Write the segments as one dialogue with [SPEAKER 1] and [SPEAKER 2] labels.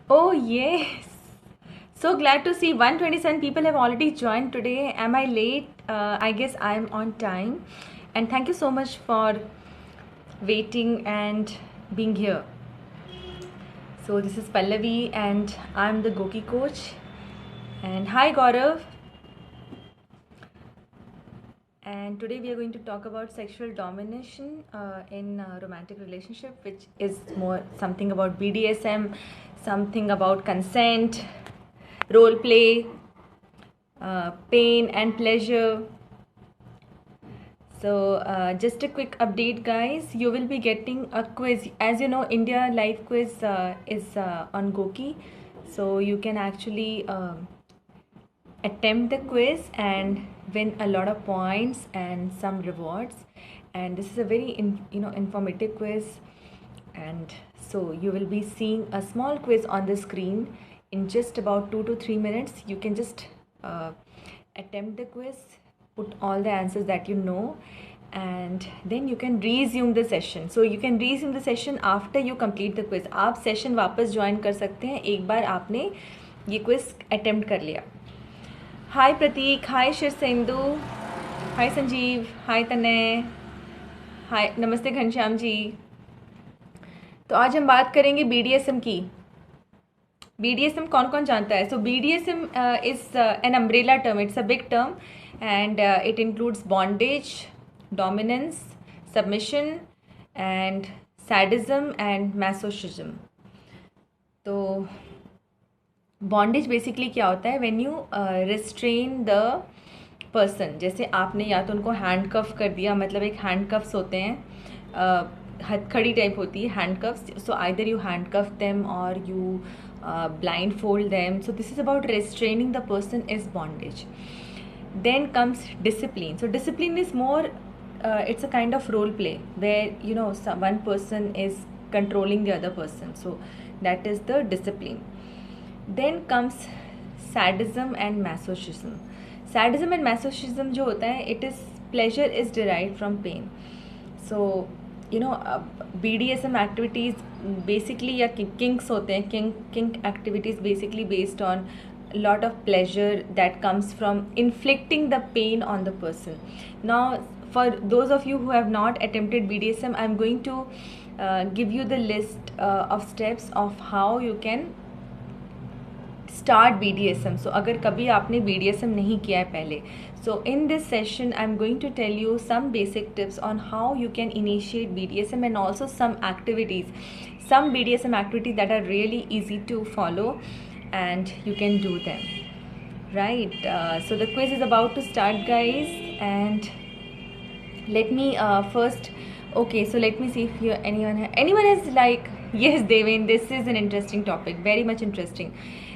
[SPEAKER 1] Oh, yes. So glad to see 127 people have already joined today. Am I late? I guess I'm on time. And thank you so much for waiting and being here. So, this is Pallavi, and I'm the Goki coach. And hi, Gaurav. And today we are going to talk about sexual domination in romantic relationship, which is more something about BDSM, something about consent, role play, pain and pleasure. So just a quick update, guys. You will be getting a quiz. As you know, India Live Quiz is on Goki, so you can actually attempt the quiz and win a lot of points and some rewards. And this is a very informative quiz, and so you will be seeing a small quiz on the screen in just about 2 to 3 minutes. You can just attempt the quiz, put all the answers that you know, and then you can resume the session. So you can resume the session after you complete the quiz. आप session वापस join कर सकते हैं एक बार आपने ये quiz attempt कर लिया. हाय प्रतीक, हाय शिरसेंदु, हाय संजीव, हाय तनय, हाय नमस्ते घनश्याम जी. तो आज हम बात करेंगे BDSM की. BDSM कौन कौन जानता है? So BDSM is an umbrella term. It's a big term, and it includes bondage, dominance, submission, and sadism and masochism. तो बॉन्डेज बेसिकली क्या होता है? When you restrain the person. जैसे आपने या तो उनको हैंड कफ कर दिया, मतलब एक हैंड कफ्स होते हैं, हथकड़ी टाइप होती है handcuffs. So either you handcuff them और you blindfold them. So this is about restraining the person is bondage. Then comes discipline. So discipline is more, it's a kind of role play where one person is controlling the other person. So that is the discipline. Then comes sadism and masochism. Sadism and masochism जो होता है, it is pleasure is derived from pain. So BDSM activities basically या kinks होते हैं. Kink activities basically based on lot of pleasure that comes from inflicting the pain on the person. Now, for those of you who have not attempted BDSM, I'm going to give you the list of steps of how you can start BDSM. So अगर कभी आपने BDSM नहीं किया है पहले, so in this session I'm going to tell you some basic tips on how you can initiate BDSM, and also some BDSM activities that are really easy to follow and you can do them, right? So the quiz is about to start, guys, and let me first, okay, so let me see if anyone is like, yes Devin, this is an interesting topic, very much interesting,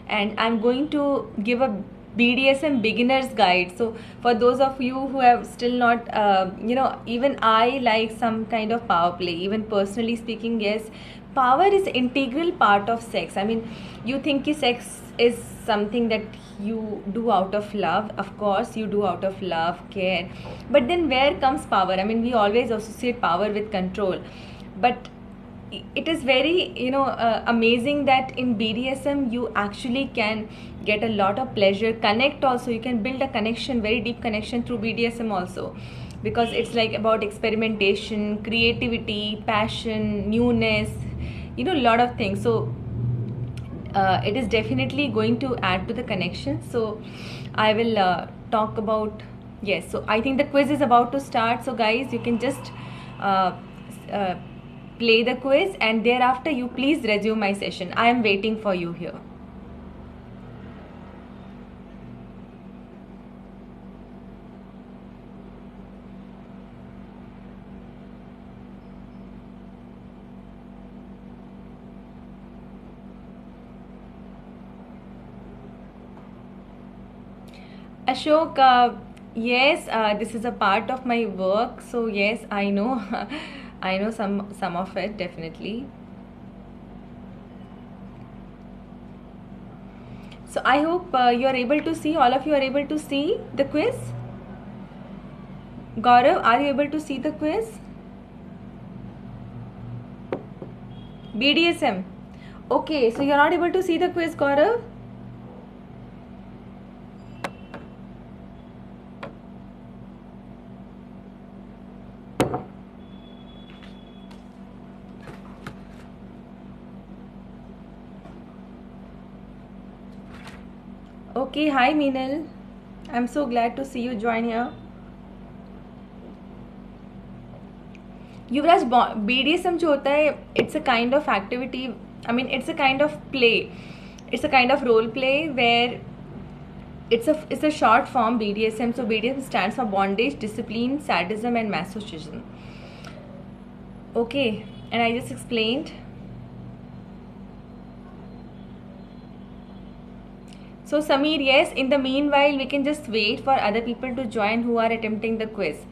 [SPEAKER 1] and I'm going to give a BDSM beginner's guide. So for those of you who have still not even I like some kind of power play. Even personally speaking, yes, power is integral part of sex. I mean, you think ki sex is something that you do out of love. Of course you do out of love, care, but then where comes power? I mean, we always associate power with control, but it is very amazing that in BDSM you actually can get a lot of pleasure, connect also. You can build a connection, very deep connection through BDSM also, because it's like about experimentation, creativity, passion, newness, a lot of things. So it is definitely going to add to the connection. So I will talk about, yes, so I think the quiz is about to start. So guys, you can just play the quiz, and thereafter you please resume my session. I am waiting for you here. Ashok, yes, this is a part of my work, so yes, I know. I know some of it, definitely. So I hope you are able to see, all of you are able to see the quiz. Gaurav, are you able to see the quiz? BDSM. Okay, so you're not able to see the quiz, Gaurav? Okay, hi Meenal. I'm so glad to see you join here. Yuvraj, BDSM जो होता है, it's a kind of activity, I mean it's a kind of play, it's a kind of role play where it's a short form BDSM. So BDSM stands for bondage, discipline, sadism and masochism. Okay, and I just explained. So Sameer, yes, in the meanwhile we can just wait for other people to join who are attempting the quiz.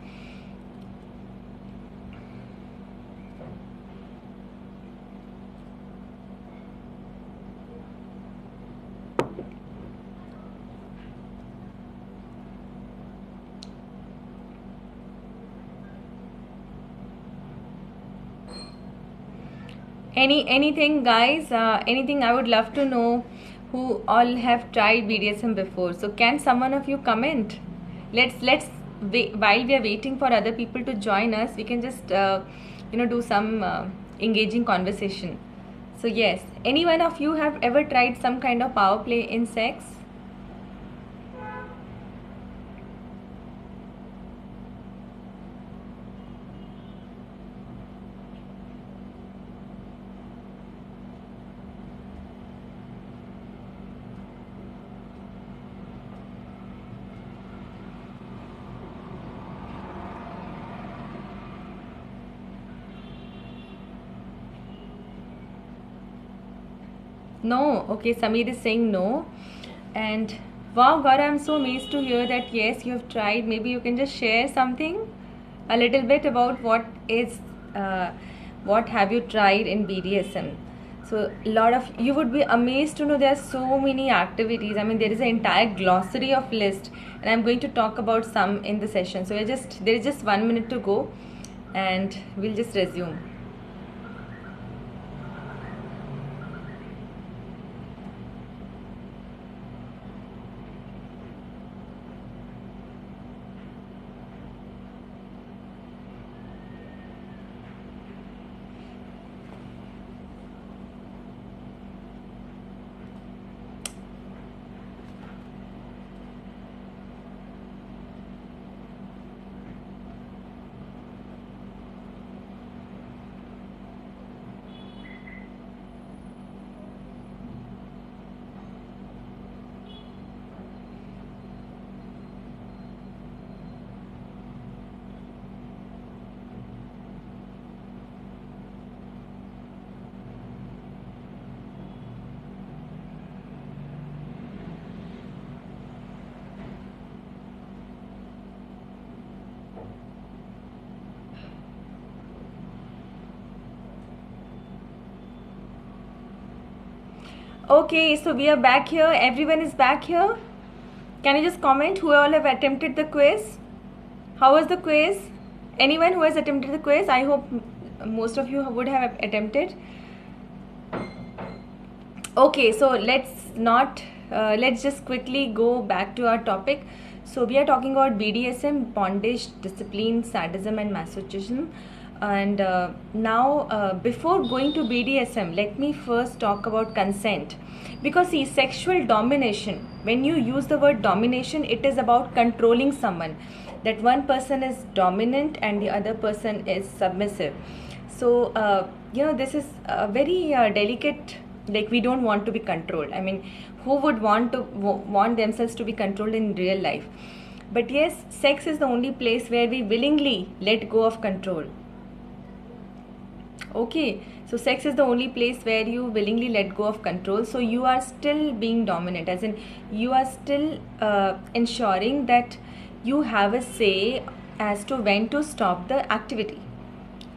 [SPEAKER 1] Anything guys, anything, I would love to know who all have tried BDSM before. So can someone of you comment? Let's wait, while we are waiting for other people to join us, we can just do some engaging conversation. So yes, any one of you have ever tried some kind of power play in sex? No. Okay, Sameer is saying no. And wow, Gaura, I'm so amazed to hear that yes, you have tried. Maybe you can just share something a little bit about what have you tried in BDSM. So a lot of you would be amazed to know there are so many activities. I mean, there is an entire glossary of list, and I'm going to talk about some in the session. So there is just 1 minute to go, and we'll just resume. Okay, so we are back here. Everyone is back here. Can you just comment who all have attempted the quiz? How was the quiz? Anyone who has attempted the quiz? I hope most of you would have attempted. Okay, so let's just quickly go back to our topic. So we are talking about BDSM, bondage, discipline, sadism and masochism. And now before going to BDSM, let me first talk about consent. Because see, sexual domination, when you use the word domination, it is about controlling someone, that one person is dominant and the other person is submissive. So this is a very delicate, like we don't want to be controlled. I mean, who would want themselves to be controlled in real life? But yes, sex is the only place where we willingly let go of control. Okay, so sex is the only place where you willingly let go of control. So you are still being dominant, as in you are still ensuring that you have a say as to when to stop the activity,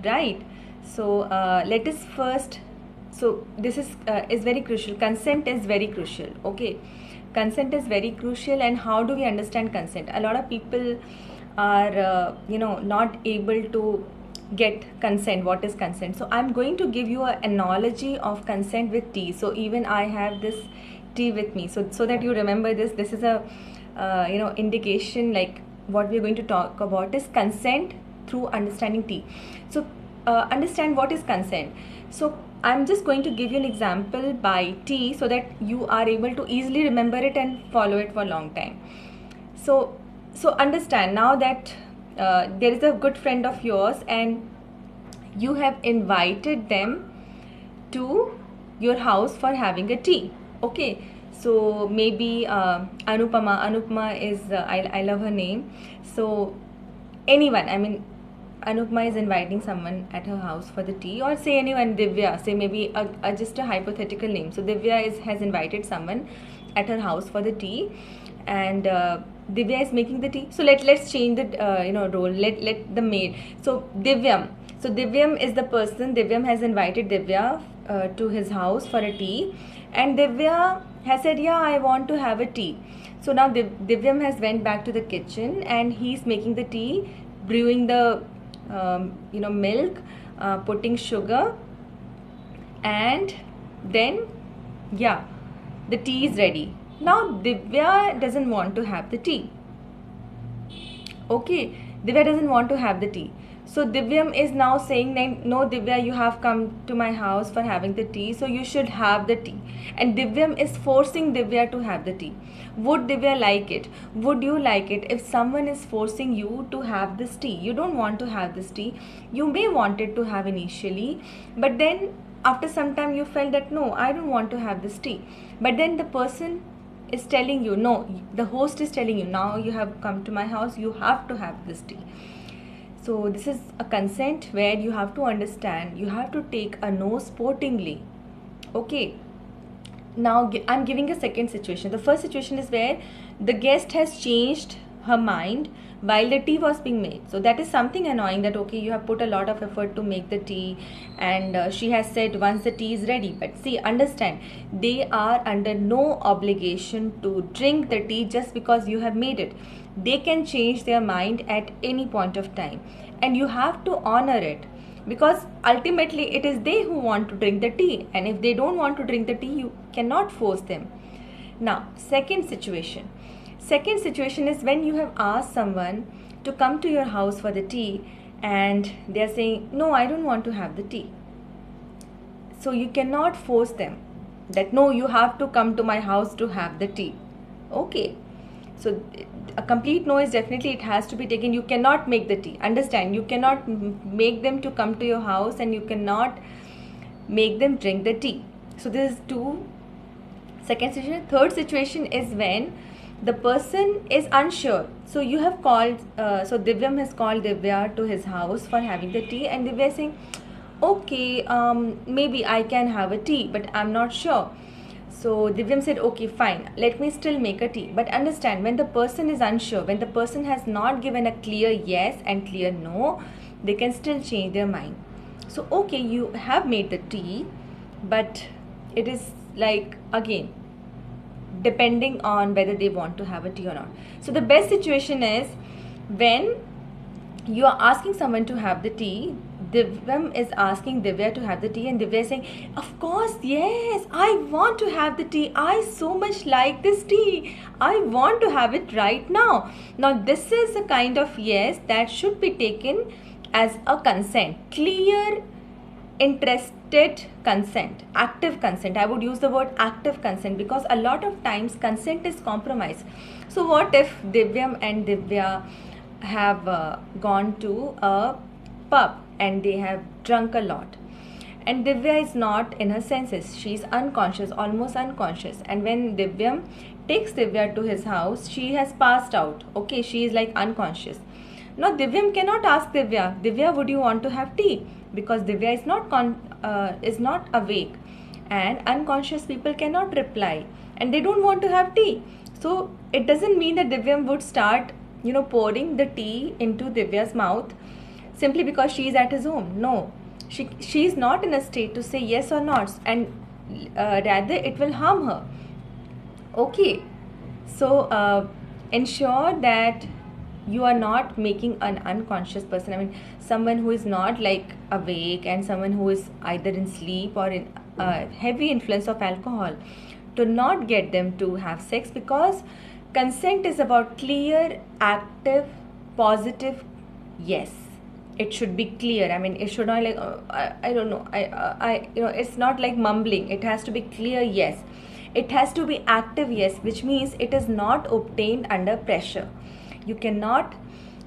[SPEAKER 1] right? So let us first, so this is very crucial. Consent is very crucial. Okay, consent is very crucial. And how do we understand consent? A lot of people are not able to get consent. What is consent? So I'm going to give you an analogy of consent with tea. So even I have this tea with me, so that you remember this. This is a indication, like what we're going to talk about is consent through understanding tea. So understand what is consent. So I'm just going to give you an example by tea so that you are able to easily remember it and follow it for a long time. So understand now that there is a good friend of yours and you have invited them to your house for having a tea. Okay, so maybe Anupama is I love her name. So anyone, I mean, Anupma is inviting someone at her house for the tea, or say anyone, Divya, say maybe just a hypothetical name. So Divya has invited someone at her house for the tea, and Divya is making the tea. So let's change the role. Let the maid. So Divyam. So Divyam is the person. Divyam has invited Divya to his house for a tea, and Divya has said, yeah, I want to have a tea. So now Divyam has went back to the kitchen and he's making the tea, brewing the milk, putting sugar, and then the tea is ready. Now Divya doesn't want to have the tea. Okay, Divya doesn't want to have the tea. So Divyam is now saying that, no Divya, you have come to my house for having the tea, so you should have the tea. And Divyam is forcing Divya to have the tea. Would Divya like it? Would you like it if someone is forcing you to have this tea? You don't want to have this tea. You may want it to have initially, but then after some time you felt that, no, I don't want to have this tea. But then the person is telling you, no, the host is telling you, now you have come to my house, you have to have this tea. So this is a consent where you have to understand, you have to take a no sportingly. Okay. Now I'm giving a second situation. The first situation is where the guest has changed her mind while the tea was being made. So that is something annoying, that okay, you have put a lot of effort to make the tea, and she has said once the tea is ready. But see, understand, they are under no obligation to drink the tea just because you have made it. They can change their mind at any point of time, and you have to honor it, because ultimately it is they who want to drink the tea, and if they don't want to drink the tea, you cannot force them. Now second situation is when you have asked someone to come to your house for the tea and they are saying, no, I don't want to have the tea. So you cannot force them that, no, you have to come to my house to have the tea. Okay, so a complete no is definitely, it has to be taken. You cannot make the tea. Understand, you cannot make them to come to your house, and you cannot make them drink the tea. So this is second situation. Third situation is when the person is unsure. So you have called, so Divyam has called Divya to his house for having the tea, and Divya is saying, okay, maybe I can have a tea, but I'm not sure. So Divyam said, okay, fine, let me still make a tea. But understand, when the person is unsure, when the person has not given a clear yes and clear no, they can still change their mind. So okay, you have made the tea, but it is like, again, depending on whether they want to have a tea or not. So the best situation is when you are asking someone to have the tea, Divyam is asking Divya to have the tea, and Divya is saying, of course, yes, I want to have the tea. I so much like this tea. I want to have it right now. Now, this is a kind of yes that should be taken as a consent. Clear, interested consent, active consent. I would use the word active consent, because a lot of times consent is compromise. So what if Divyam and Divya have gone to a pub and they have drunk a lot, and Divya is not in her senses, she is unconscious, almost unconscious, and when Divyam takes Divya to his house, she has passed out. Okay, she is like unconscious. Now Divyam cannot ask Divya, would you want to have tea? Because Divya is not awake, and unconscious people cannot reply, and they don't want to have tea. So it doesn't mean that Divyam would start pouring the tea into Divya's mouth simply because she is at his home. No, she is not in a state to say yes or not, and rather it will harm her. Okay, so ensure that you are not making an unconscious person. I mean, someone who is not like awake and someone who is either in sleep or in heavy influence of alcohol, to not get them to have sex, because consent is about clear, active, positive yes. It should be clear. I mean, it should not like I don't know, it's not like mumbling. It has to be clear yes. It has to be active yes, which means it is not obtained under pressure. You cannot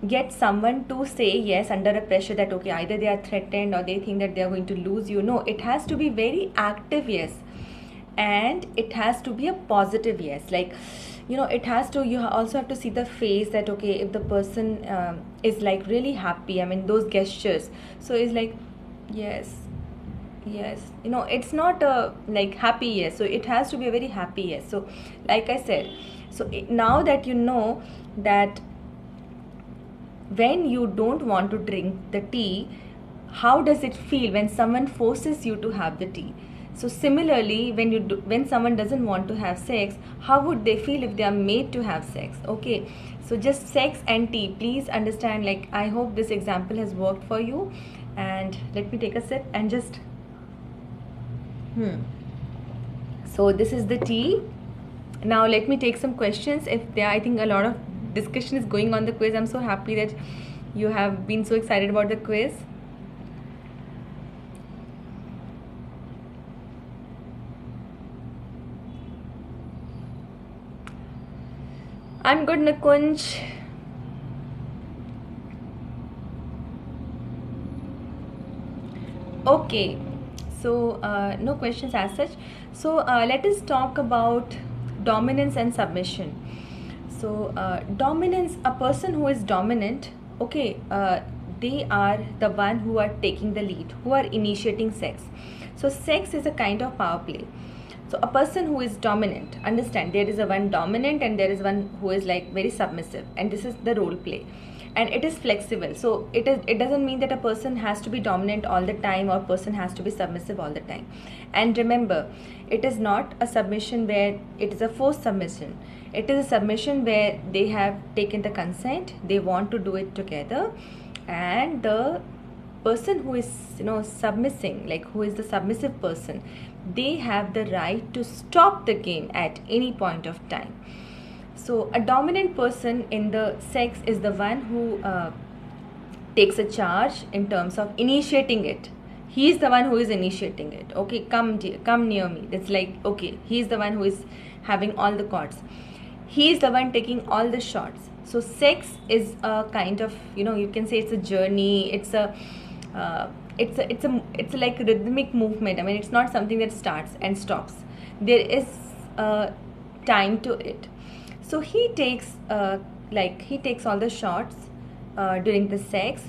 [SPEAKER 1] get someone to say yes under a pressure that okay, either they are threatened or they think that they are going to lose you. No, it has to be very active yes, and it has to be a positive yes. Like, it has to, you also have to see the face that okay, if the person is like really happy, I mean those gestures, so it's like yes, yes, it's not a like happy yes, so it has to be a very happy yes. So like I said, so now that you know that when you don't want to drink the tea, how does it feel when someone forces you to have the tea? So similarly, when someone doesn't want to have sex, how would they feel if they are made to have sex? Okay, so just sex and tea, please understand. Like, I hope this example has worked for you. And let me take a sip and just so this is the tea. Now let me take some questions. If there, I think a lot of discussion is going on the quiz. I'm so happy that you have been so excited about the quiz. I'm good, Nikunj. Okay, so no questions as such. So let us talk about dominance and submission. So dominance, a person who is dominant, okay, they are the one who are taking the lead, who are initiating sex. So sex is a kind of power play. So a person who is dominant, understand, there is a one dominant and there is one who is like very submissive, and this is the role play, and it is flexible. So it doesn't mean that a person has to be dominant all the time or person has to be submissive all the time. And remember, it is not a submission where it is a forced submission. It is a submission where they have taken the consent, they want to do it together, and the person who is submissing, like who is the submissive person, they have the right to stop the game at any point of time. So a dominant person in the sex is the one who takes a charge in terms of initiating it. He is the one who is initiating it. Okay, come near me. It's like, okay, he is the one who is having all the chords. He is the one taking all the shots. So sex is a kind of, you can say it's a journey. It's like a rhythmic movement. I mean, it's not something that starts and stops. There is time to it. So he takes all the shots during the sex.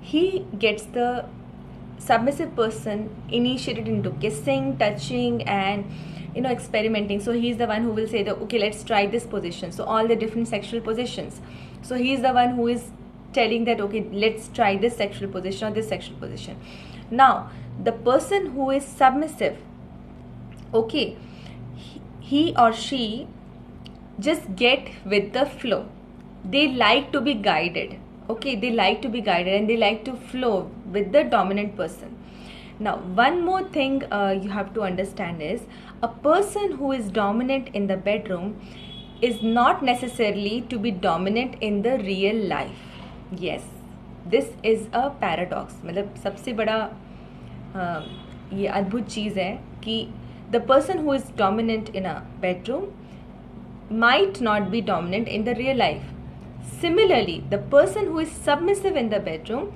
[SPEAKER 1] He gets the submissive person initiated into kissing, touching, and experimenting. So he's the one who will say that okay, let's try this position. So all the different sexual positions. So he's the one who is telling that okay, let's try this sexual position or this sexual position. Now the person who is submissive, okay, he or she just get with the flow. They like to be guided. Okay, they like to be guided and they like to flow with the dominant person. Now one more thing you have to understand is a person who is dominant in the bedroom is not necessarily to be dominant in the real life. Yes, this is a paradox. मतलब सबसे बड़ा ये अद्भुत चीज़ है कि the person who is dominant in a bedroom might not be dominant in the real life. Similarly, the person who is submissive in the bedroom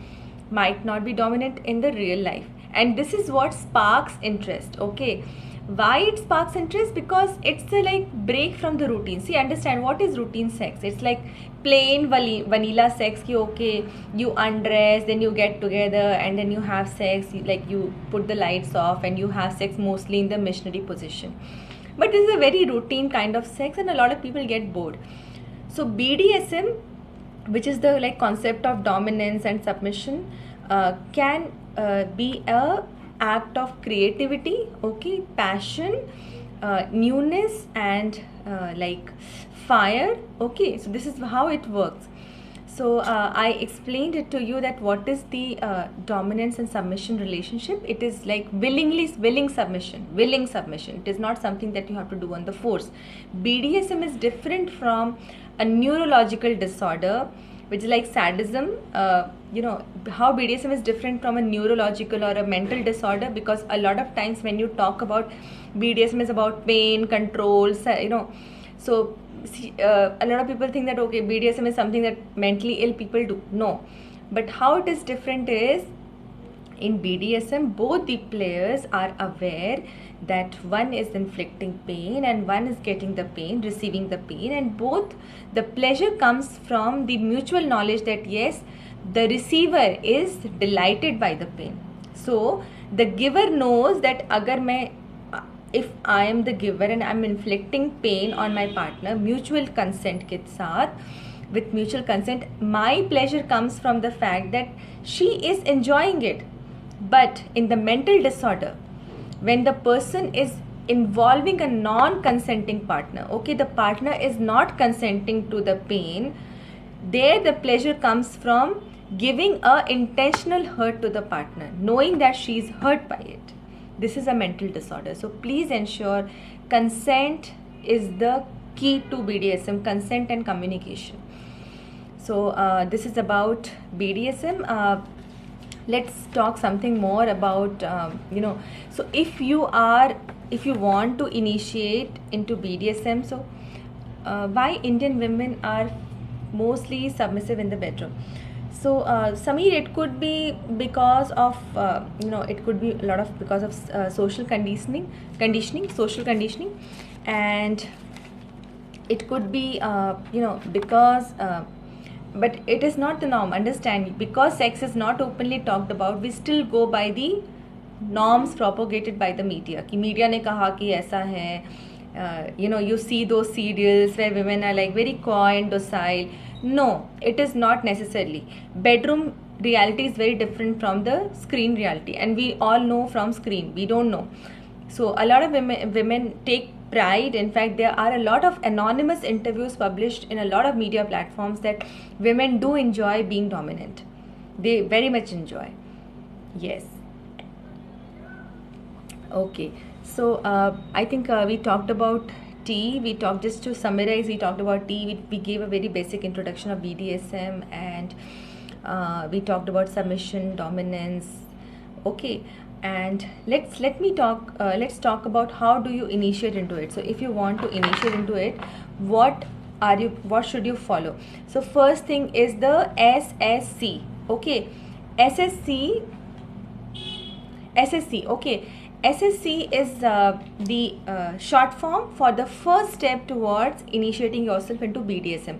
[SPEAKER 1] might not be dominant in the real life. And this is what sparks interest. Okay, why it sparks interest? Because it's a like break from the routine. See, understand what is routine sex. It's like plain vanilla sex ki okay, you undress, then you get together and then you have sex, like you put the lights off and you have sex mostly in the missionary position. But this is a very routine kind of sex and a lot of people get bored. So BDSM, which is the like concept of dominance and submission, can be a act of creativity, okay, passion, newness, and like fire. Okay, so this is how it works. So I explained it to you that what is the dominance and submission relationship. It is like willing submission. It is not something that you have to do on the force. BDSM is different from a neurological disorder, which is like sadism. How BDSM is different from a neurological or a mental disorder, because a lot of times when you talk about BDSM is about pain, control, so a lot of people think that okay, BDSM is something that mentally ill people do. No, but how it is different is, in BDSM both the players are aware that one is inflicting pain and one is getting the pain, receiving the pain, and both the pleasure comes from the mutual knowledge that yes, the receiver is delighted by the pain. So the giver knows that if I am the giver and I'm inflicting pain on my partner, mutual consent के साथ, with mutual consent, my pleasure comes from the fact that she is enjoying it. But in the mental disorder, when the person is involving a non-consenting partner, okay, the partner is not consenting to the pain, there the pleasure comes from giving a intentional hurt to the partner, knowing that she is hurt by it. This is a mental disorder. So please ensure consent is the key to BDSM, consent and communication. So this is about BDSM. Let's talk something more about, so if you want to initiate into BDSM, so why Indian women are mostly submissive in the bedroom? So Sameer, it could be because of it could be a lot of because of social conditioning, and it could be because but it is not the norm. Understand, because sex is not openly talked about, we still go by the norms propagated by the media. कि media ने कहा कि ऐसा है. You see those serials where women are like very coy and docile. No, it is not necessarily. Bedroom reality is very different from the screen reality, and we all know from screen, we don't know. So a lot of women take pride. In fact, there are a lot of anonymous interviews published in a lot of media platforms that women do enjoy being dominant. They very much enjoy. Yes. Okay. So I think we talked about tea. Just to summarize, we talked about tea. We gave a very basic introduction of BDSM, and we talked about submission, dominance. Okay. And let's talk about how do you initiate into it. So if you want to initiate into it, what should you follow? So first thing is the SSC. Okay, SSC. Okay, SSC is the short form for the first step towards initiating yourself into BDSM.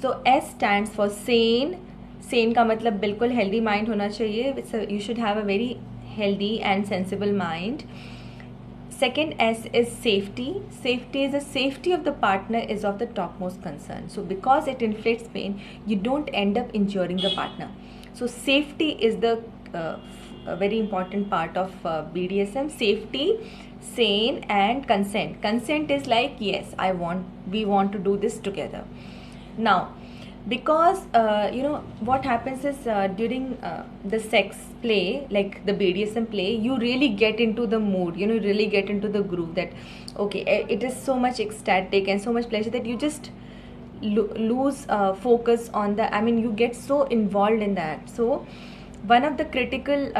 [SPEAKER 1] So S stands for sane. Sane का मतलब बिल्कुल healthy mind होना चाहिए. You should have a very healthy and sensible mind. Second S is safety. Safety is the safety of the partner is of the topmost concern. So because it inflicts pain, you don't end up injuring the partner. So safety is the a very important part of BDSM. Safety, sane, and consent. Consent is like yes, we want to do this together. Now, because what happens is during the sex play, like the BDSM play, you really get into the mood, you really get into the groove that okay, it is so much ecstatic and so much pleasure that you just lose focus on you get so involved in that. So one of the critical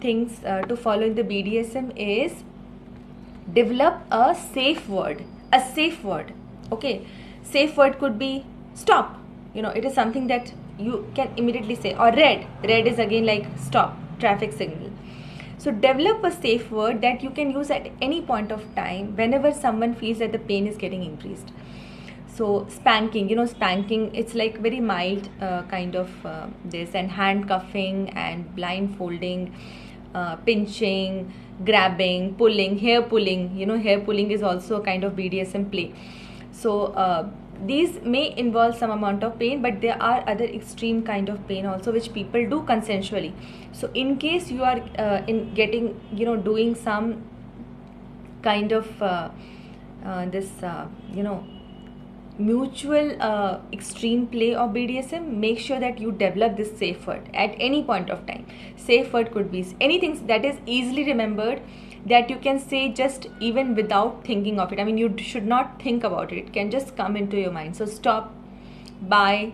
[SPEAKER 1] things to follow in the BDSM is develop a safe word. Okay, safe word could be stop. It is something that you can immediately say, or red is again like stop, traffic signal. So develop a safe word that you can use at any point of time whenever someone feels that the pain is getting increased. So spanking, it's like very mild kind of this, and handcuffing and blindfolding, pinching, grabbing, pulling, hair pulling. Hair pulling is also a kind of BDSM play. So these may involve some amount of pain, but there are other extreme kind of pain also which people do consensually. So in case you are doing some kind of mutual extreme play of BDSM, make sure that you develop this safe word at any point of time. Safe word could be anything that is easily remembered, that you can say just even without thinking of it. I mean, you should not think about it. It can just come into your mind. So stop, bye,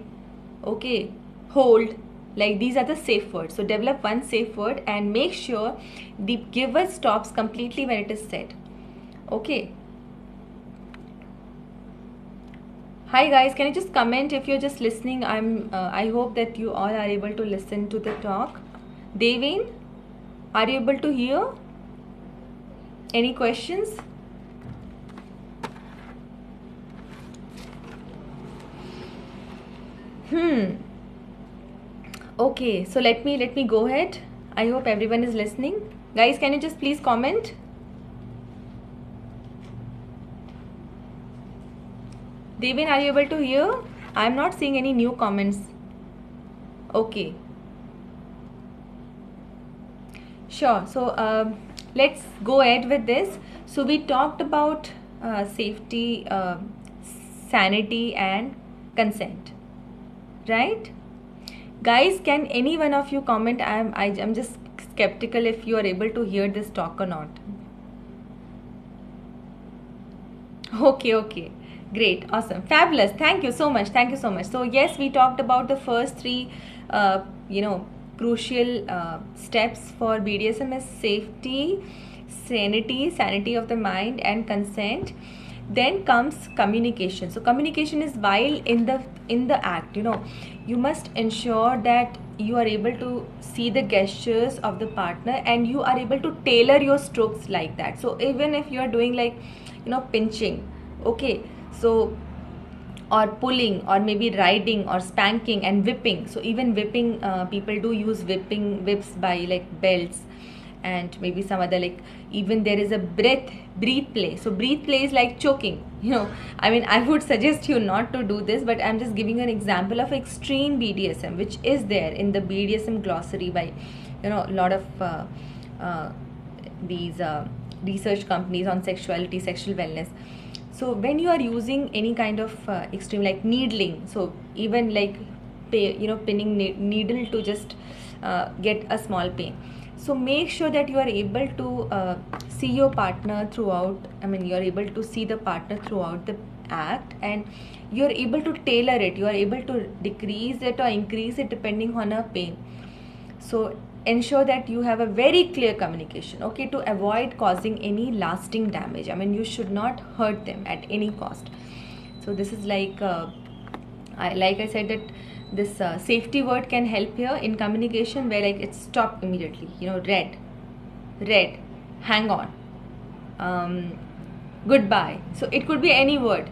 [SPEAKER 1] okay, hold, like these are the safe words. So develop one safe word and make sure the giver stops completely when it is said. Okay. Hi guys, can you just comment if you're just listening? I hope that you all are able to listen to the talk. Devin, are you able to hear? Any questions? Okay, so let me go ahead. I hope everyone is listening. Guys, can you just please comment? Devin, are you able to hear? I'm not seeing any new comments. Okay. Sure. So let's go ahead with this. So we talked about safety, sanity, and consent, right? Guys, can any one of you comment? I'm just skeptical if you are able to hear this talk or not. Okay. Great, awesome, fabulous. Thank you so much. So yes, we talked about the first three crucial steps for BDSM is safety, sanity of the mind, and consent. Then comes communication. So communication is while in the act, you must ensure that you are able to see the gestures of the partner and you are able to tailor your strokes like that. So even if you are doing like pinching, okay, so or pulling or maybe riding or spanking and whipping. So even whipping, people do use whips by like belts and maybe some other, like even there is a breathe play. So breathe play is like choking, I mean, I would suggest you not to do this, but I'm just giving an example of extreme BDSM which is there in the BDSM glossary by a lot of these research companies on sexuality, sexual wellness. So when you are using any kind of extreme like needling, so even like pinning needle to just get a small pain. So make sure that you are able to see your partner throughout. I mean, you are able to see the partner throughout the act, and you are able to tailor it. You are able to decrease it or increase it depending on a pain. So ensure that you have a very clear communication, okay, to avoid causing any lasting damage. I mean, you should not hurt them at any cost. So this is like I said that this safety word can help here in communication, where like it's stop immediately, red, hang on, goodbye. So it could be any word.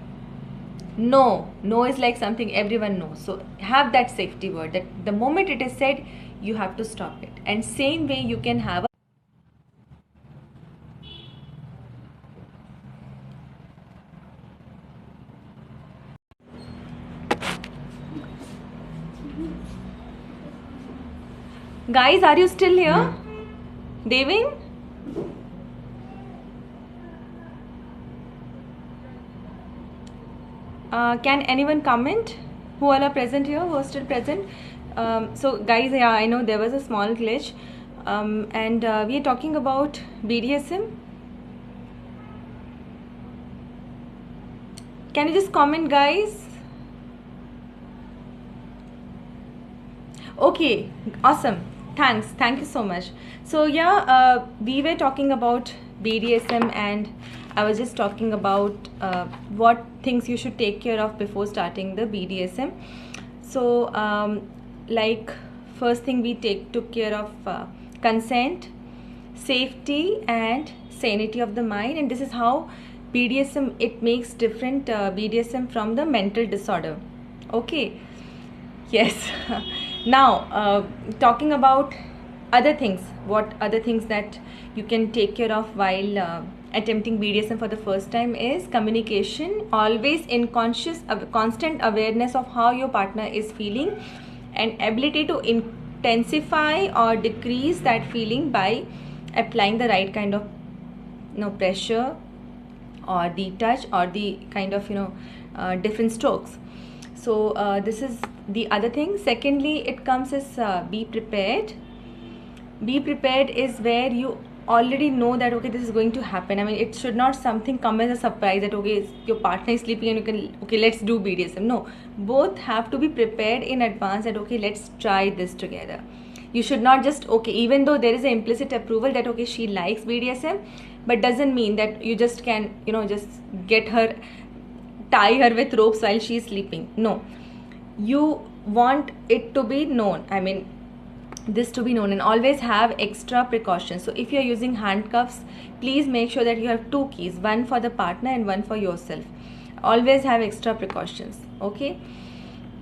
[SPEAKER 1] No is like something everyone knows. So have that safety word that the moment it is said, you have to stop it. And same way you can have Guys, are you still here? Devin? Can anyone comment who all are present here, who are still present? So guys, yeah, I know there was a small glitch, and we are talking about BDSM. Can you just comment, guys? Okay, awesome. Thank you so much. So yeah, we were talking about BDSM, and I was just talking about what things you should take care of before starting the BDSM. So like first thing we took care of consent, safety, and sanity of the mind. And this is how BDSM, it makes different BDSM from the mental disorder. Okay, yes. Now talking about other things, what other things that you can take care of while attempting BDSM for the first time is communication, always in constant awareness of how your partner is feeling, and ability to intensify or decrease that feeling by applying the right kind of pressure or the touch or the kind of different strokes. So this is the other thing. Secondly, it comes as be prepared. Be prepared is where you already know that okay, this is going to happen. I mean, it should not something come as a surprise that okay, your partner is sleeping and you can okay, let's do BDSM. No, both have to be prepared in advance that okay, let's try this together. You should not just okay, even though there is an implicit approval that okay, she likes BDSM, but doesn't mean that you just can just get her, tie her with ropes while she is sleeping. No, you want it to be known. I mean, this to be known, and always have extra precautions. So if you're using handcuffs, please make sure that you have two keys, one for the partner and one for yourself. Always have extra precautions. Okay.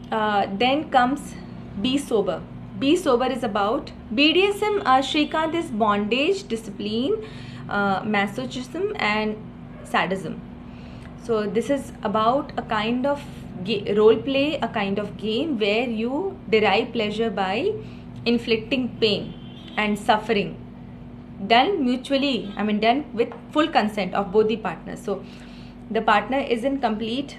[SPEAKER 1] Then comes be sober. Be sober is about BDSM. Shrikant is bondage, discipline, masochism, and sadism. So this is about a kind of role play, a kind of game where you derive pleasure by inflicting pain and suffering, done mutually, I mean done with full consent of both the partners. So the partner is in complete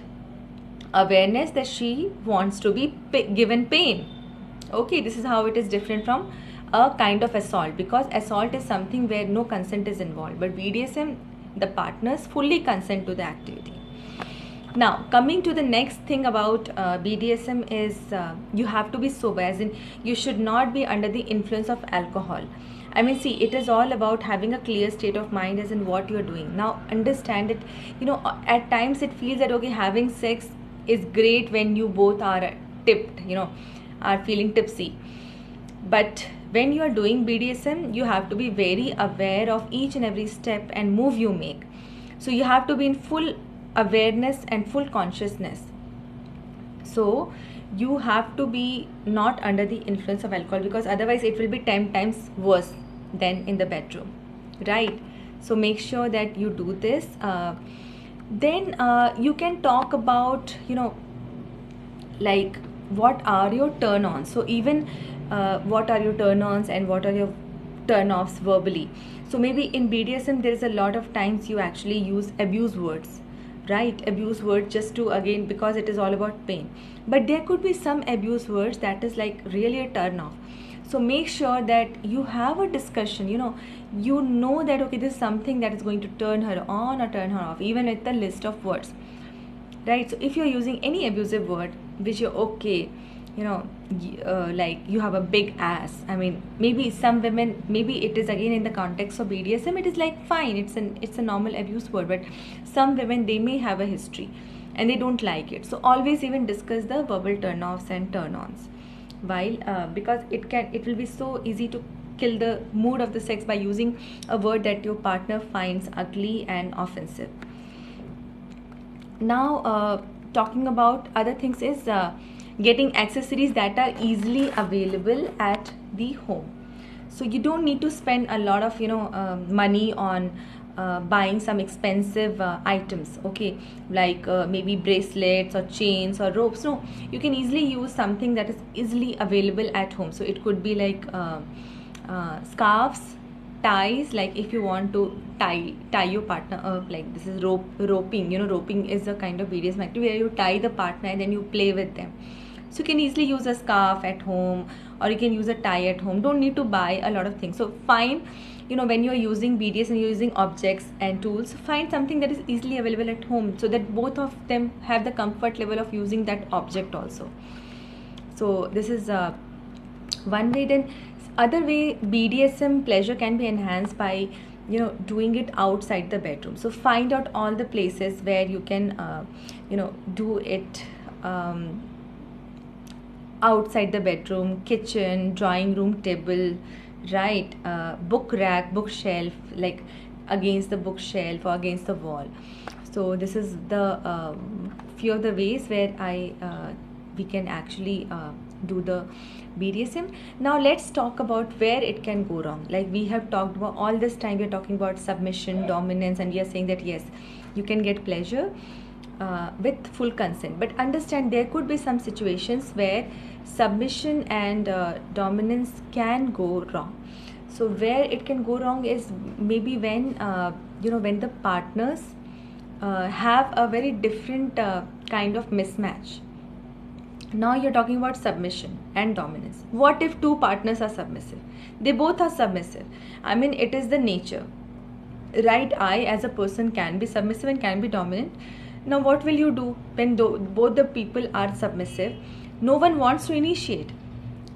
[SPEAKER 1] awareness that she wants to be given pain. Okay, this is how it is different from a kind of assault, because assault is something where no consent is involved, but BDSM, the partners fully consent to the activity. Now, coming to the next thing about BDSM is you have to be sober, as in you should not be under the influence of alcohol. I mean, see, it is all about having a clear state of mind as in what you're doing. Now, understand it, at times it feels that, okay, having sex is great when you both are tipped, are feeling tipsy. But when you are doing BDSM, you have to be very aware of each and every step and move you make. So you have to be in full awareness and full consciousness. So you have to be not under the influence of alcohol, because otherwise it will be 10 times worse than in the bedroom, right? So make sure that you do this. Then you can talk about like what are your turn-ons. So even what are your turn-ons and what are your turn-offs verbally. So maybe in BDSM there is a lot of times you actually use abuse words, right? Abuse words just to, again, because it is all about pain. But there could be some abuse words that is like really a turn off. So make sure that you have a discussion, you know that okay, this is something that is going to turn her on or turn her off, even with the list of words, right? So if you're using any abusive word which you're okay, like you have a big ass, I mean, maybe some women, maybe it is again in the context of BDSM, it is like fine, it's a normal abuse word, but some women, they may have a history and they don't like it. So always even discuss the verbal turn-offs and turn-ons, while because it will be so easy to kill the mood of the sex by using a word that your partner finds ugly and offensive. Now talking about other things is getting accessories that are easily available at the home. So you don't need to spend a lot of money on buying some expensive items, okay, like maybe bracelets or chains or ropes. No, you can easily use something that is easily available at home. So it could be like scarves, ties, like if you want to tie your partner up, like this is roping. Roping is a kind of BDSM activity where you tie the partner and then you play with them. So you can easily use a scarf at home, or you can use a tie at home. Don't need to buy a lot of things. So find, when you're using BDSM and you're using objects and tools, find something that is easily available at home, so that both of them have the comfort level of using that object also. So this is one way. Then other way, BDSM pleasure can be enhanced by doing it outside the bedroom. So find out all the places where you can do it outside the bedroom, kitchen, drawing room table, right? Book rack, bookshelf, like against the bookshelf or against the wall. So this is the few of the ways where we can actually do the BDSM. Now let's talk about where it can go wrong. Like we have talked about all this time, we're talking about submission, dominance, and we are saying that yes, you can get pleasure with full consent. But understand, there could be some situations where submission and dominance can go wrong. So where it can go wrong is maybe when when the partners have a very different kind of mismatch. Now you're talking about submission and dominance. What if two partners are submissive? They both are submissive. I mean, it is the nature, right? I as a person can be submissive and can be dominant. Now what will you do when both the people are submissive? No one wants to initiate.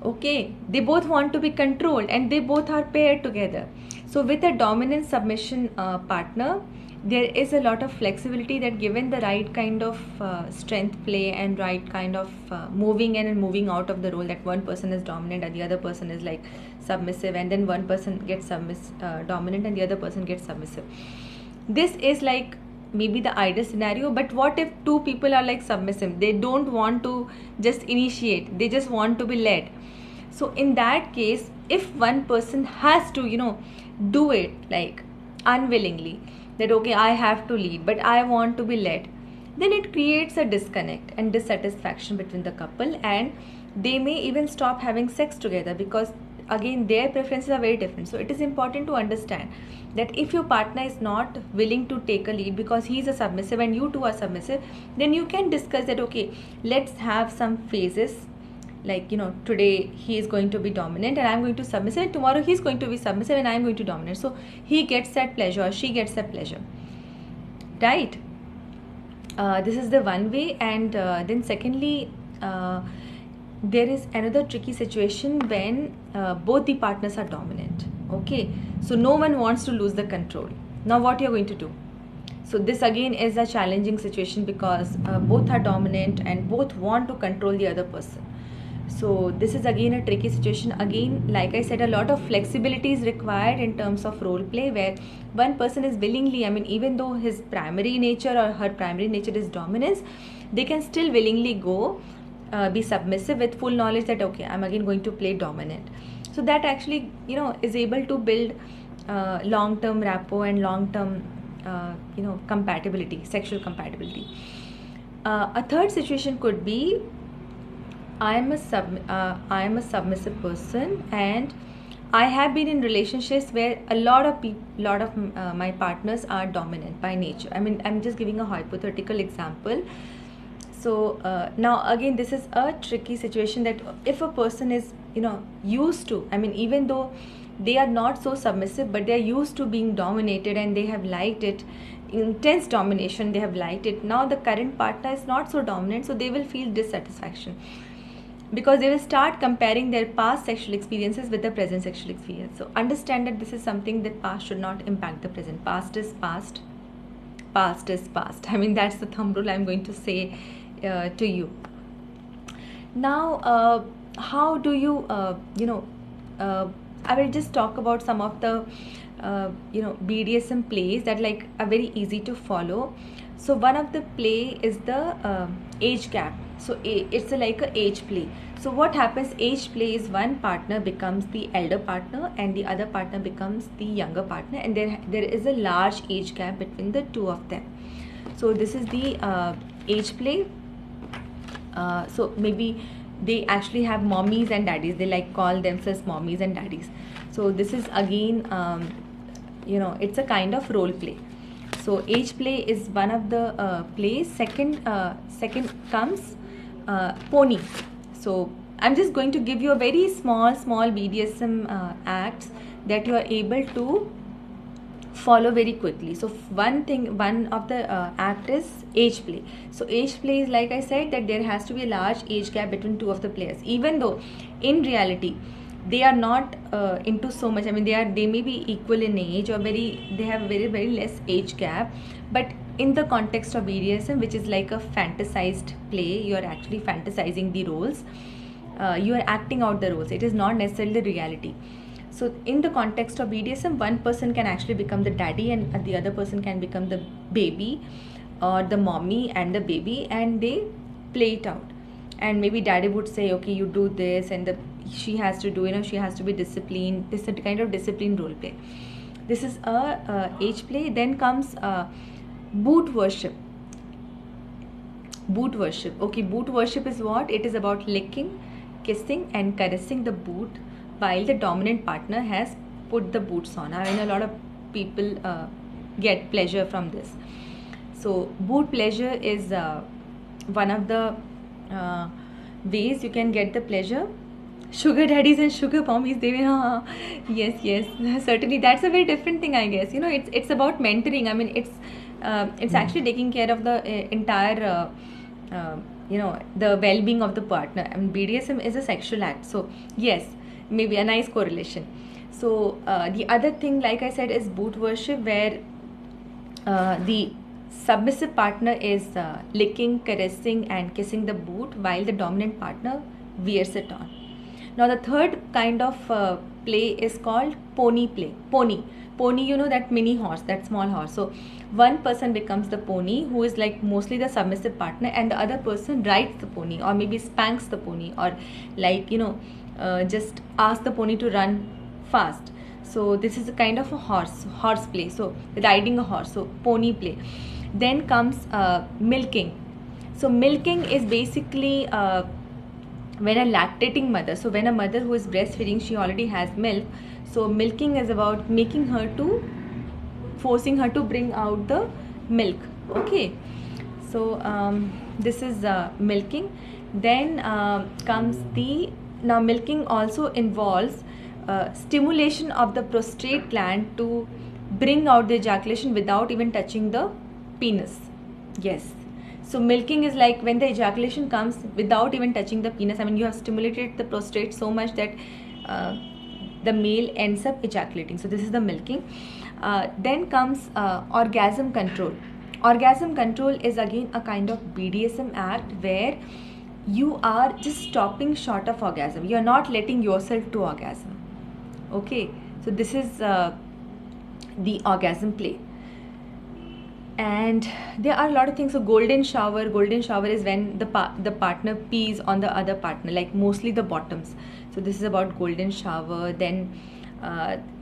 [SPEAKER 1] Okay, they both want to be controlled and they both are paired together. So with a dominant submission partner, there is a lot of flexibility that given the right kind of strength play and right kind of moving in and moving out of the role, that one person is dominant and the other person is like submissive, and then one person gets dominant and the other person gets submissive. This is like maybe the ideal scenario. But what if two people are like submissive? They don't want to just initiate, they just want to be led. So in that case, if one person has to do it like unwillingly, that okay, I have to lead but I want to be led, then it creates a disconnect and dissatisfaction between the couple, and they may even stop having sex together, because again their preferences are very different. So it is important to understand that if your partner is not willing to take a lead because he is a submissive and you two are submissive, then you can discuss that okay, let's have some phases, like today he is going to be dominant and I'm going to submissive, and tomorrow he's going to be submissive and I'm going to dominate, so he gets that pleasure or she gets that pleasure, right? This is the one way. And then secondly, there is another tricky situation when both the partners are dominant. Okay, so no one wants to lose the control. Now what you're going to do? So this again is a challenging situation, because both are dominant and both want to control the other person. So this is again a tricky situation. Again, like I said, a lot of flexibility is required in terms of role play, where one person is willingly, I mean, even though his primary nature or her primary nature is dominance, they can still willingly go be submissive with full knowledge that okay, I'm again going to play dominant. So that actually is able to build long-term rapport and long-term compatibility, sexual compatibility. A third situation could be I am a submissive person, and I have been in relationships where a lot of my partners are dominant by nature. I mean, I'm just giving a hypothetical example. So now again, this is a tricky situation, that if a person is used to, I mean, even though they are not so submissive, but they are used to being dominated and they have liked it, intense domination, they have liked it. Now the current partner is not so dominant, so they will feel dissatisfaction, because they will start comparing their past sexual experiences with the present sexual experience. So understand that this is something that past should not impact the present. Past is past. Past is past. I mean, that's the thumb rule I'm going to say to you. Now, how do you, I will just talk about some of the, BDSM plays that like are very easy to follow. So one of the play is the age gap. So it's like a age play. So what happens, age play is one partner becomes the elder partner and the other partner becomes the younger partner, and there is a large age gap between the two of them. So this is the age play. So maybe they actually have mommies and daddies, they like call themselves mommies and daddies. So this is again it's a kind of role play. So age play is one of the plays. Second comes pony. So I'm just going to give you a very small BDSM acts that you are able to follow very quickly. So one of the act is age play. So age play is, like I said, that there has to be a large age gap between two of the players, even though in reality they are not into so much. I mean, they may be equal in age, or they have very less age gap, but in the context of BDSM, which is like a fantasized play, you are actually fantasizing the roles, you are acting out the roles, it is not necessarily reality. So in the context of BDSM, one person can actually become the daddy and the other person can become the baby, or the mommy and the baby, and they play it out. And maybe daddy would say, okay, you do this, and she has to do, she has to be disciplined. This is a kind of disciplined role play. This is a age play. Then comes boot worship. Boot worship. Okay, boot worship is what? It is about licking, kissing and caressing the boot while the dominant partner has put the boots on. I mean, a lot of people get pleasure from this. So boot pleasure is one of the uh, ways you can get the pleasure. Sugar daddies and sugar mommies, they will, yes, yes, certainly. That's a very different thing, I guess. You know, it's about mentoring. I mean, it's actually taking care of the entire the well-being of the partner. I mean, BDSM is a sexual act, so yes, maybe a nice correlation. So the other thing, like I said, is boot worship, where the submissive partner is licking, caressing, and kissing the boot while the dominant partner wears it on. Now, the third kind of play is called pony play. Pony, you know, that mini horse, that small horse. So, one person becomes the pony, who is like mostly the submissive partner, and the other person rides the pony, or maybe spanks the pony, or like, just asks the pony to run fast. So, this is a kind of a horse play. So, riding a horse. So, pony play. Then comes milking. So, milking is basically when a lactating mother, so when a mother who is breastfeeding, she already has milk. So milking is about forcing her to bring out the milk. Okay, so this is milking. Then now milking also involves stimulation of the prostate gland to bring out the ejaculation without even touching the penis. Yes. So milking is like when the ejaculation comes without even touching the penis. I mean, you have stimulated the prostate so much that the male ends up ejaculating. So this is the milking. Then comes orgasm control. Orgasm control is again a kind of BDSM act where you are just stopping short of orgasm. You are not letting yourself to orgasm. Okay, so this is the orgasm play. And there are a lot of things. So golden shower is when the partner pees on the other partner, like mostly the bottoms. So this is about golden shower. Then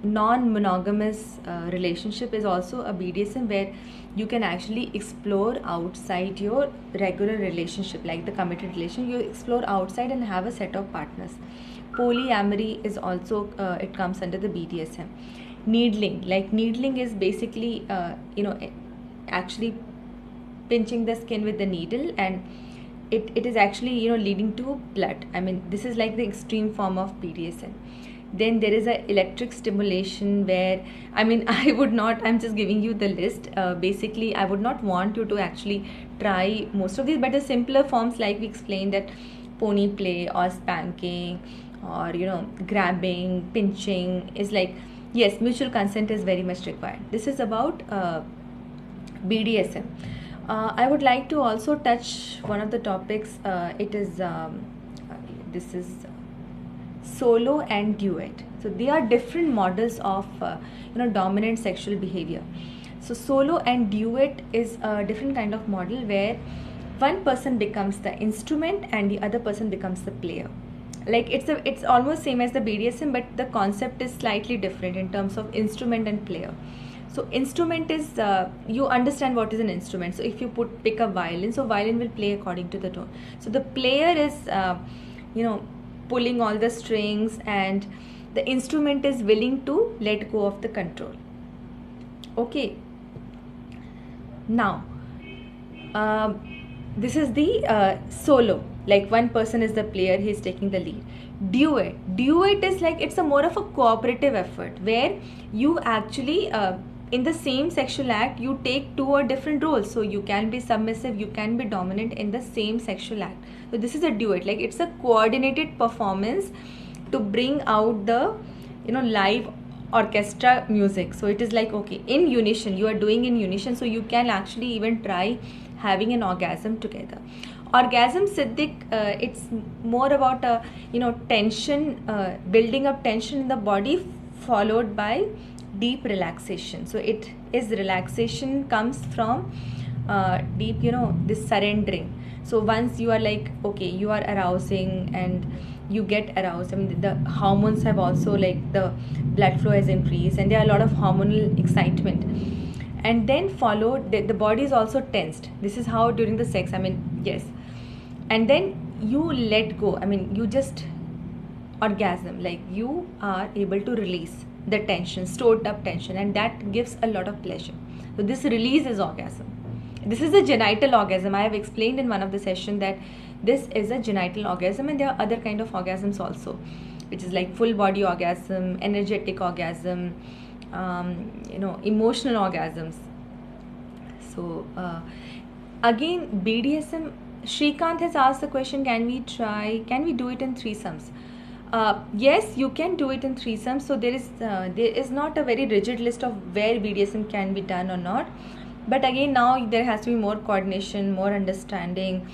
[SPEAKER 1] non-monogamous relationship is also a BDSM, where you can actually explore outside your regular relationship, like the committed relation. You explore outside and have a set of partners. Polyamory is also it comes under the BDSM. Needling is basically actually pinching the skin with the needle, and it is actually leading to blood. I mean, this is like the extreme form of BDSM. Then there is a electric stimulation, where I'm just giving you the list. Basically, I would not want you to actually try most of these, but the simpler forms, like we explained, that pony play or spanking or grabbing, pinching, is like, yes, mutual consent is very much required. This is about BDSM. I would like to also touch one of the topics. This is solo and duet. So they are different models of dominant sexual behavior. So solo and duet is a different kind of model, where one person becomes the instrument and the other person becomes the player. Like it's almost same as the BDSM, but the concept is slightly different in terms of instrument and player. So instrument is, you understand what is an instrument. So if you pick a violin, so violin will play according to the tone. So the player is, pulling all the strings, and the instrument is willing to let go of the control. Okay. Now, this is the solo. Like one person is the player, he is taking the lead. Duet is like, it's a more of a cooperative effort, where you actually in the same sexual act, you take two or different roles. So you can be submissive, you can be dominant in the same sexual act. So this is a duet. Like it's a coordinated performance to bring out the live orchestra music. So it is like, okay, in unison, you are doing in unison. So you can actually even try having an orgasm together. Orgasm Siddhic, it's more about tension, building up tension in the body, followed by deep relaxation. So it is relaxation comes from deep, this surrendering. So once you are like, okay, you are arousing and you get aroused. I mean, the hormones have also, like, the blood flow has increased, and there are a lot of hormonal excitement. And then followed, the body is also tensed. This is how during the sex, yes. And then you let go. You just orgasm, like you are able to release the tension, stored up tension, and that gives a lot of pleasure. So this release is orgasm. This is a genital orgasm. I have explained in one of the session that this is a genital orgasm, and there are other kind of orgasms also, which is like full body orgasm, energetic orgasm, emotional orgasms. So again, BDSM, Shrikant has asked the question, can we do it in threesomes? Yes, you can do it in threesomes. So there is not a very rigid list of where BDSM can be done or not. But again, now there has to be more coordination, more understanding.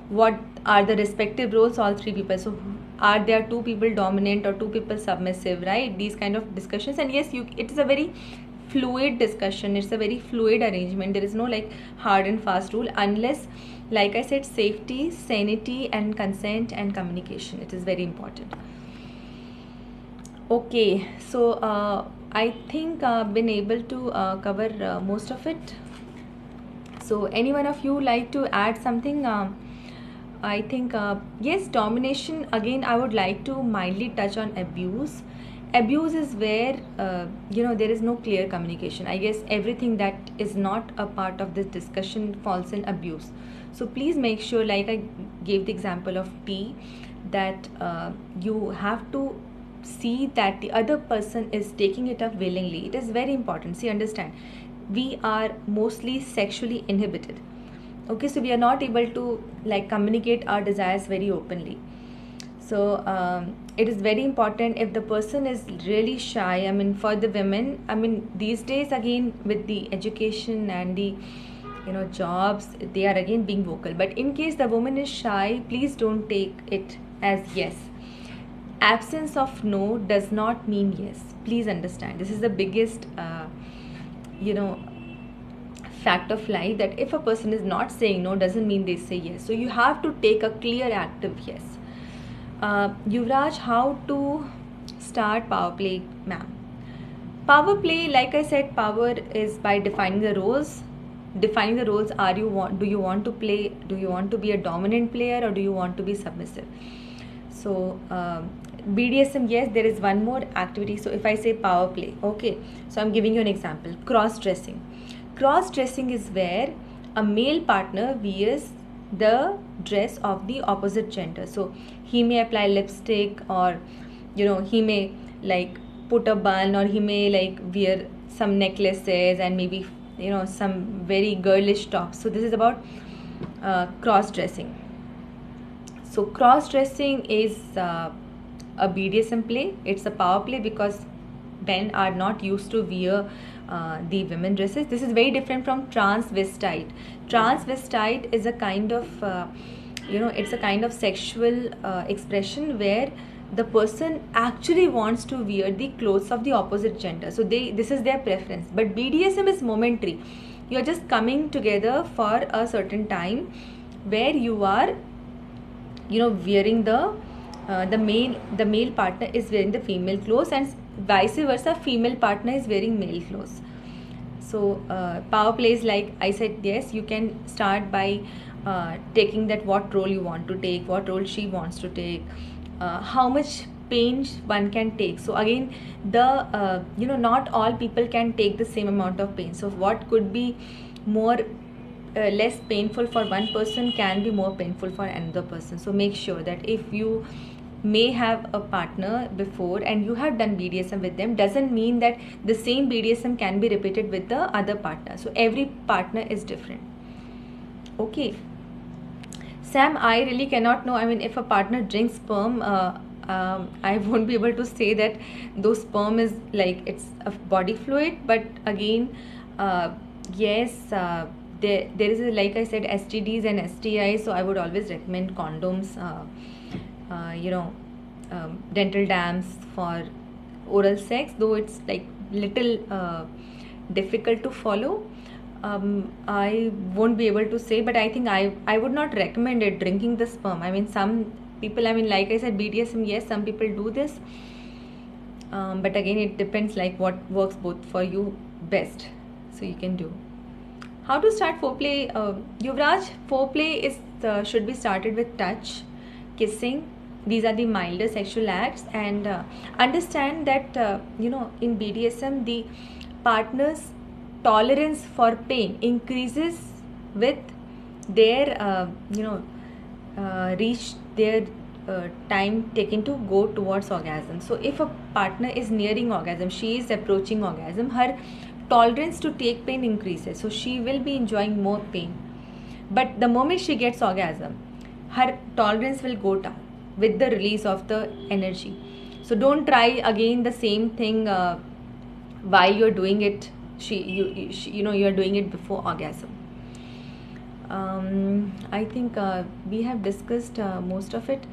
[SPEAKER 1] What are the respective roles, all three people? So are there two people dominant or two people submissive, right? These kind of discussions. And yes, it is a very fluid discussion. It's a very fluid arrangement. There is no like hard and fast rule, unless, like I said, safety, sanity, and consent and communication. It is very important. Okay, so I think I've been able to cover most of it. So any one of you like to add something? I think yes, domination, again I would like to mildly touch on abuse. Abuse is where there is no clear communication. I guess everything that is not a part of this discussion falls in abuse. So please make sure, like I gave the example of tea, that you have to see that the other person is taking it up willingly. It is very important. See, understand, we are mostly sexually inhibited. Okay, so we are not able to like communicate our desires very openly. So it is very important if the person is really shy. I mean, for the women, I mean, these days again with the education and the jobs, they are again being vocal. But in case the woman is shy, please don't take it as yes. Absence of no does not mean yes. Please understand. This is the biggest fact of life, that if a person is not saying no doesn't mean they say yes. So you have to take a clear active yes. Yuvraj, how to start power play, ma'am? Power play, like I said, power is by defining the roles. Defining the roles. Do you want to play? Do you want to be a dominant player, or do you want to be submissive? So BDSM, yes, there is one more activity. So if I say power play, okay, so I'm giving you an example. Cross-dressing. Cross-dressing is where a male partner wears the dress of the opposite gender. So he may apply lipstick, or he may like put a bun, or he may like wear some necklaces and maybe some very girlish tops. So this is about cross-dressing. So cross-dressing is a BDSM play. It's a power play because men are not used to wear the women dresses. This is very different from transvestite. Transvestite is a kind of it's a kind of sexual expression where the person actually wants to wear the clothes of the opposite gender. So this is their preference. But BDSM is momentary. You are just coming together for a certain time where you are wearing the male partner is wearing the female clothes, and vice versa, female partner is wearing male clothes. So power plays, like I said, yes, you can start by taking that what role you want to take, what role she wants to take, how much pain one can take. So again, the not all people can take the same amount of pain. So what could be more less painful for one person can be more painful for another person. So make sure that if you may have a partner before and you have done BDSM with them, doesn't mean that the same BDSM can be repeated with the other partner. So every partner is different. Okay, Sam, I really cannot know. I mean, if a partner drinks sperm, I won't be able to say that those sperm is like it's a body fluid. But again, yes, there is like I said, STDs and STIs. So I would always recommend condoms, dental dams for oral sex, though it's like little difficult to follow. I won't be able to say, but I think I would not recommend it, drinking the sperm. I mean, some people, I mean, like I said, BDSM, yes, some people do this, but again, it depends like what works both for you best, so you can do. How to start foreplay? Yuvraj, foreplay is should be started with touch, kissing. These are the milder sexual acts, and understand that in BDSM the partner's tolerance for pain increases with their reach their time taken to go towards orgasm. So if a partner is nearing orgasm, she is approaching orgasm, her tolerance to take pain increases, so she will be enjoying more pain. But the moment she gets orgasm, her tolerance will go down with the release of the energy. So don't try again the same thing while you're doing it. You're doing it before orgasm. I think we have discussed most of it.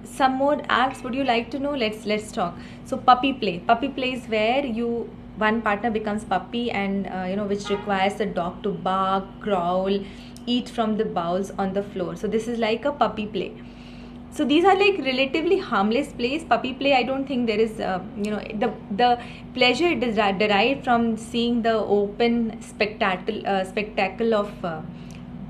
[SPEAKER 1] Some more acts would you like to know? Let's talk. So puppy play. Puppy play is where one partner becomes puppy, and which requires the dog to bark, growl, eat from the bowls on the floor. So this is like a puppy play. So these are like relatively harmless plays. Puppy play, I don't think there is the pleasure it is derived from seeing the open spectacle of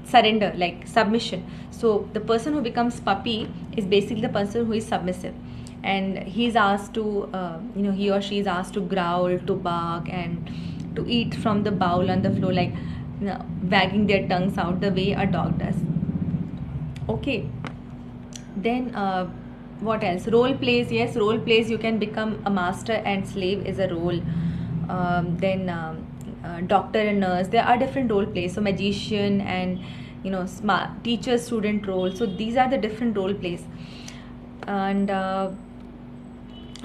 [SPEAKER 1] surrender, like submission. So the person who becomes puppy is basically the person who is submissive, and he's asked to he or she is asked to growl, to bark, and to eat from the bowl on the floor, like wagging their tongues out the way a dog does. Okay. Then what else? Role plays. Yes, role plays, you can become a master and slave is a role. Then doctor and nurse, there are different role plays. So magician and smart teacher student role. So these are the different role plays. And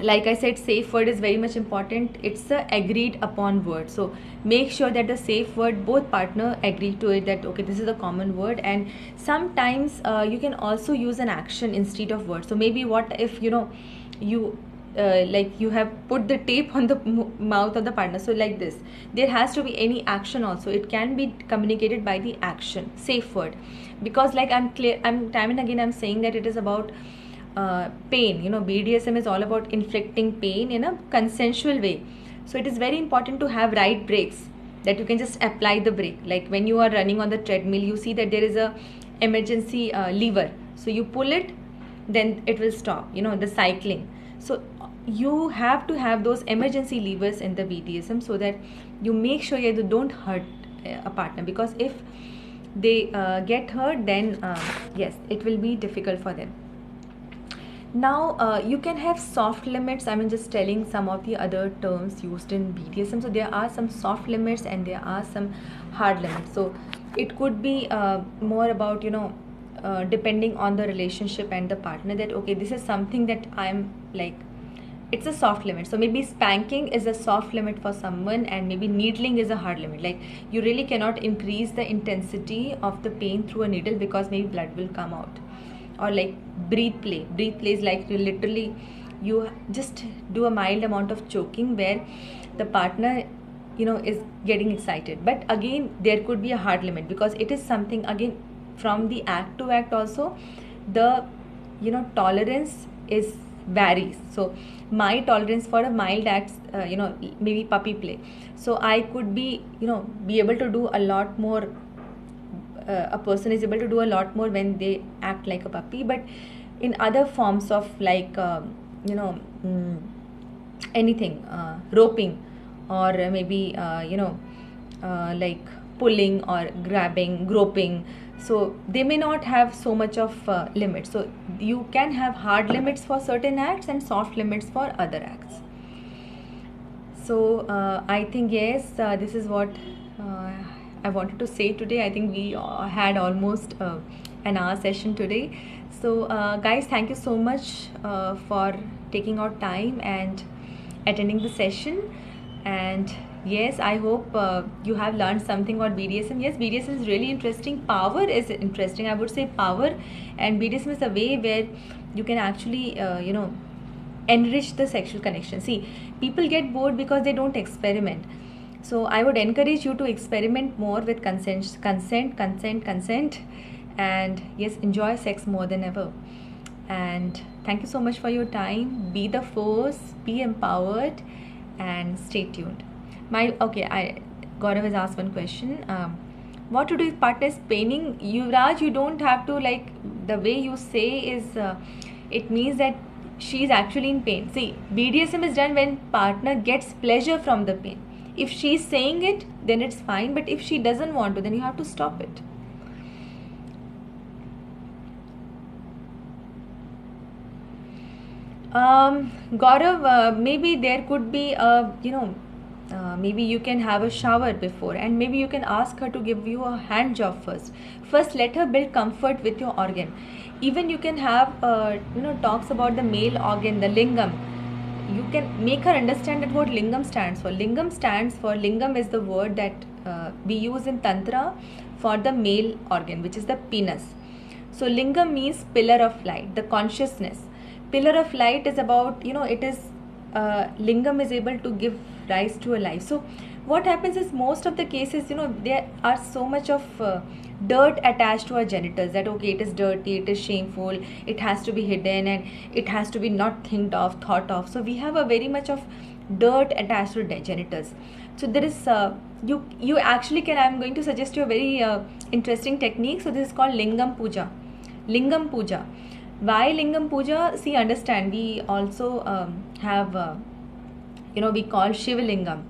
[SPEAKER 1] like I said, safe word is very much important. It's the agreed upon word. So make sure that the safe word, both partner agree to it, that okay, this is a common word. And sometimes you can also use an action instead of word. So maybe what if you have put the tape on the mouth of the partner, so like this, there has to be any action also. It can be communicated by the action, safe word, because like I'm time and again I'm saying that it is about pain. BDSM is all about inflicting pain in a consensual way. So it is very important to have right brakes, that you can just apply the brake. Like when you are running on the treadmill, you see that there is a emergency lever, so you pull it, then it will stop, the cycling. So you have to have those emergency levers in the BDSM, so that you make sure you don't hurt a partner, because if they get hurt, then yes, it will be difficult for them. Now you can have soft limits. I'm just telling some of the other terms used in BDSM. So there are some soft limits and there are some hard limits. So it could be more about depending on the relationship and the partner, that okay, this is something that I'm like, it's a soft limit. So maybe spanking is a soft limit for someone, and maybe needling is a hard limit. Like you really cannot increase the intensity of the pain through a needle, because maybe blood will come out. Or like breathe play is like you just do a mild amount of choking where the partner is getting excited. But again, there could be a hard limit, because it is something, again, from the act to act also, the tolerance is varies. So my tolerance for a mild acts, maybe puppy play, so I could be able to do a lot more. A person is able to do a lot more when they act like a puppy. But in other forms of like anything, roping, or maybe like pulling or grabbing, groping, so they may not have so much of limits. So you can have hard limits for certain acts and soft limits for other acts. So I think yes, this is what I wanted to say today. I think we had almost an hour session today. So guys, thank you so much for taking out time and attending the session. And yes, I hope you have learned something about BDSM. Yes, BDSM is really interesting. Power is interesting. I would say power and BDSM is a way where you can actually enrich the sexual connection. See, people get bored because they don't experiment. So I would encourage you to experiment more with consent, and yes, enjoy sex more than ever. And thank you so much for your time. Be the force, be empowered, and stay tuned. Gaurav has asked one question. What to do if partner is paining? Yuvraj, you don't have to, like, the way you say is, it means that she is actually in pain. See, BDSM is done when partner gets pleasure from the pain. If she's saying it, then it's fine, but if she doesn't want to, then you have to stop it. Gaurav, maybe there could be a, maybe you can have a shower before, and maybe you can ask her to give you a hand job first. First, let her build comfort with your organ. Even you can have, talks about the male organ, the lingam. You can make her understand that what lingam stands for. Lingam is the word that we use in Tantra for the male organ, which is the penis. So lingam means pillar of light, the consciousness. Pillar of light is about, it is, lingam is able to give rise to a life. So what happens is, most of the cases, there are so much of dirt attached to our genitals, that okay, it is dirty, it is shameful, it has to be hidden, and it has to be not thought of. So we have a very much of dirt attached to genitals. So there is, you actually can, I'm going to suggest you a very interesting technique. So this is called lingam puja. Why lingam puja? See, understand, we also have we call Shivalingam.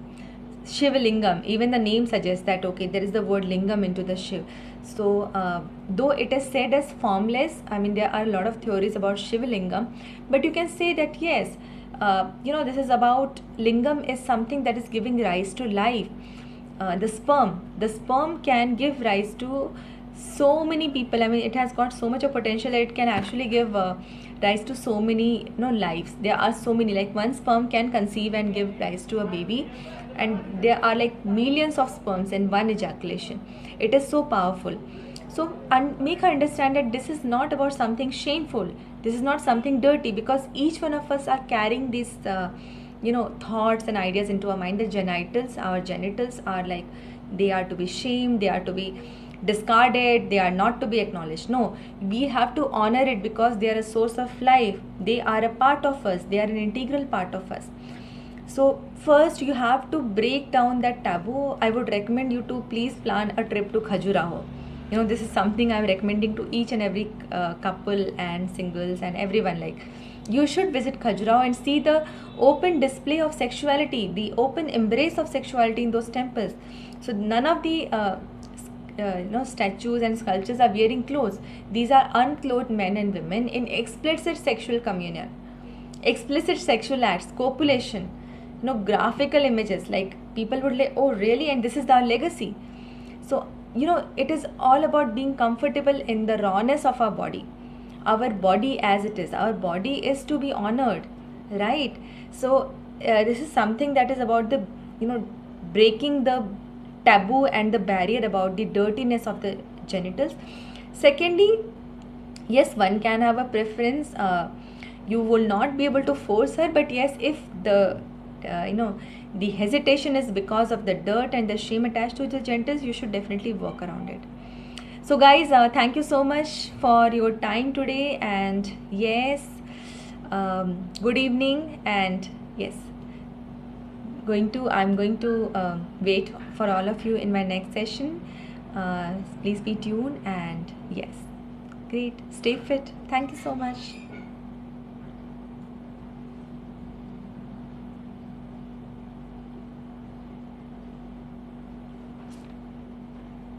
[SPEAKER 1] Even the name suggests that okay, there is the word lingam into the Shiv. So though it is said as formless, I mean, there are a lot of theories about Shivalingam, but you can say that yes, this is about, lingam is something that is giving rise to life. The sperm can give rise to so many people. I mean, it has got so much of potential that it can actually give rise to so many lives. There are so many, like one sperm can conceive and give rise to a baby, and there are like millions of sperms in one ejaculation. It is so powerful. So make her understand that this is not about something shameful, this is not something dirty, because each one of us are carrying these thoughts and ideas into our mind. Our genitals are like, they are to be shamed, they are to be discarded, they are not to be acknowledged. No, we have to honor it, because they are a source of life, they are a part of us, they are an integral part of us. So first you have to break down that taboo. I would recommend you to please plan a trip to Khajuraho. This is something I'm recommending to each and every couple and singles and everyone. Like, you should visit Khajuraho and see the open display of sexuality, the open embrace of sexuality in those temples. So none of the statues and sculptures are wearing clothes. These are unclothed men and women in explicit sexual communion, explicit sexual acts, copulation, graphical images. Like, people would like, oh really, and this is our legacy. So it is all about being comfortable in the rawness of our body as it is. Our body is to be honored, right? So this is something that is about the breaking the taboo and the barrier about the dirtiness of the genitals. Secondly, yes, one can have a preference. You will not be able to force her, but yes, if the the hesitation is because of the dirt and the shame attached to the genitals, you should definitely work around it. So guys, thank you so much for your time today, and yes, good evening, and yes, I'm going to wait for all of you in my next session. Please be tuned, and yes, great, stay fit. Thank you so much.